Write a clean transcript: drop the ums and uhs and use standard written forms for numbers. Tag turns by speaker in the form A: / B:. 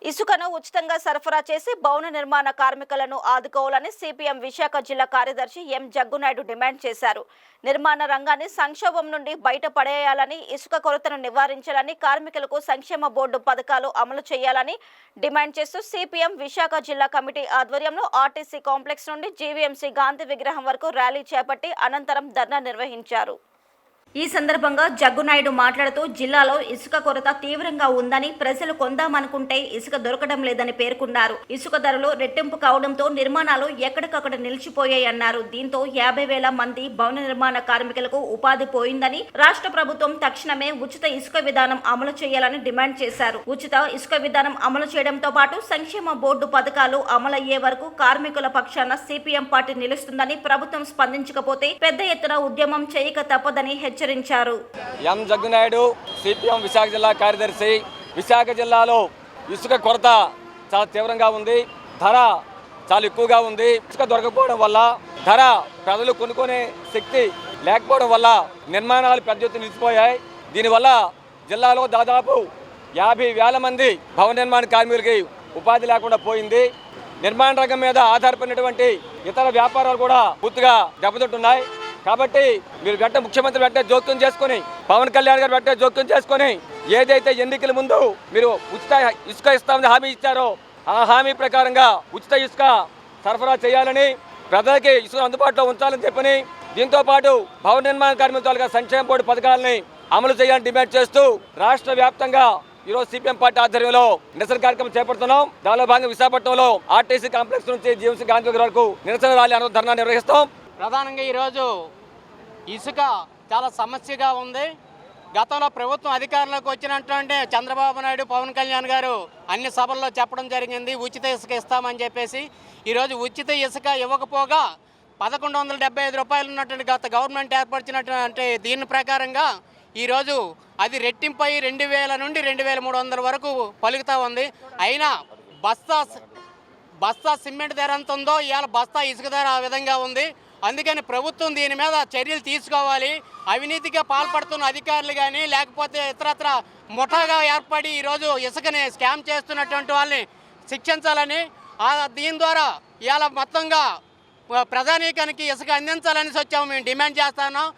A: ఇసుకను ఉచితంగా సరఫరా చేసి భవన నిర్మాణ కార్మికులను ఆదుకోవాలని సిపిఎం విశాఖ జిల్లా కార్యదర్శి ఎం జగ్గునాయుడు డిమాండ్ చేశారు. నిర్మాణ రంగాన్ని సంక్షోభం నుండి బయటపడేయాలని, ఇసుక కొరతను నివారించాలని, కార్మికులకు సంక్షేమ బోర్డు పథకాలు అమలు చేయాలని డిమాండ్ చేస్తూ సిపిఎం విశాఖ జిల్లా కమిటీ ఆధ్వర్యంలో ఆర్టీసీ కాంప్లెక్స్ నుండి జీవీఎంసీ గాంధీ విగ్రహం వరకు ర్యాలీ చేపట్టి అనంతరం ధర్నా నిర్వహించారు. ఈ సందర్భంగా జగ్గునాయుడు మాట్లాడుతూ జిల్లాలో ఇసుక కొరత తీవ్రంగా ఉందని, ప్రజలు కొందామనుకుంటే ఇసుక దొరకడం లేదని పేర్కొన్నారు. ఇసుక ధరలు రెట్టింపు కావడంతో నిర్మాణాలు ఎక్కడికక్కడ నిలిచిపోయాయన్నారు. దీంతో 50,000 మంది భవన నిర్మాణ కార్మికులకు ఉపాధి పోయిందని, రాష్ట్ర ప్రభుత్వం తక్షణమే ఉచిత ఇసుక విధానం అమలు చేయాలని డిమాండ్ చేశారు. ఉచిత ఇసుక విధానం అమలు చేయడంతో పాటు సంక్షేమ బోర్డు పథకాలు అమలయ్యే వరకు కార్మికుల పక్షాన సిపిఎం పార్టీ నిలుస్తుందని, ప్రభుత్వం స్పందించకపోతే పెద్ద ఎత్తున ఉద్యమం చేయక తప్పదని హెచ్చరించారు.
B: ఎం జగ్గునాయుడు, సిపిఎం విశాఖ జిల్లా కార్యదర్శి. విశాఖ జిల్లాలో ఇసుక కొరత చాలా తీవ్రంగా ఉంది. ధర చాలా ఎక్కువగా ఉంది. ఇసుక దొరకపోవడం వల్ల, ధర ప్రజలు కొనుక్కునే శక్తి లేకపోవడం వల్ల నిర్మాణాలు పెద్ద ఎత్తున నిలిచిపోయాయి. దీనివల్ల జిల్లాలో దాదాపు 50,000 మంది భవన నిర్మాణ కార్మికులకి ఉపాధి లేకుండా పోయింది. నిర్మాణ రంగం మీద ఆధారపడినటువంటి ఇతర వ్యాపారాలు కూడా పూర్తిగా దెబ్బతింటున్నాయి. కాబట్టి మీరు ముఖ్యమంత్రి వెంటనే జోక్యం చేసుకొని, పవన్ కళ్యాణ్ గారు వెంటనే జోక్యం చేసుకొని, ఏదైతే ఎన్నికల ముందు మీరు ఉచిత ఇసుక ఇస్తామని హామీ ఇచ్చారో ఆ హామీ ప్రకారంగా ఉచిత ఇసుక సరఫరా చేయాలని, ప్రజలకి ఇసుక అందుబాటులో ఉంచాలని చెప్పని, దీంతో పాటు భవన నిర్మాణ కార్మికుల సంక్షేమ బోర్డు పథకాలని అమలు చేయాలని డిమాండ్ చేస్తూ రాష్ట్ర వ్యాప్తంగా ఈరోజు సిపిఎం పార్టీ ఆధ్వర్యంలో నిరసన కార్యక్రమం చేపడుతున్నాం. దానిలో భాగంగా విశాఖపట్నంలో ఆర్టీసీ కాంప్లెక్స్ నుంచి జీవీఎంసీ గాంధీ విగ్రహం వరకు నిరసన ర్యాలీ ధర్నా నిర్వహిస్తాం.
C: ప్రధానంగా ఈరోజు ఇసుక చాలా సమస్యగా ఉంది. గతంలో ప్రభుత్వం అధికారంలోకి వచ్చినట్టు చంద్రబాబు నాయుడు, పవన్ కళ్యాణ్ గారు అన్ని సభల్లో చెప్పడం జరిగింది, ఉచిత ఇసుక ఇస్తామని చెప్పేసి. ఈరోజు ఉచిత ఇసుక ఇవ్వకపోగా 1,175 రూపాయలు ఉన్నటువంటి గత గవర్నమెంట్ ఏర్పరిచినటువంటి దీని ప్రకారంగా ఈరోజు అది రెట్టింపై 2,000 నుండి 2,300 వరకు పలుకుతూ ఉంది. అయినా బస్తా సిమెంట్ ధర ఎంత ఉందో ఇవాళ బస్తా ఇసుక ధర ఆ విధంగా ఉంది. అందుకని ప్రభుత్వం దీని మీద చర్యలు తీసుకోవాలి. అవినీతిగా పాల్పడుతున్న అధికారులు కానీ, లేకపోతే ఇతరత్ర ముఠాగా ఏర్పడి ఈరోజు ఇసుకని స్కామ్ చేస్తున్నటువంటి వాళ్ళని శిక్షించాలని, దీని ద్వారా ఇవాళ మొత్తంగా ప్రజానీకానికి ఇసుక అందించాలని వచ్చాము మేము డిమాండ్ చేస్తున్నాం.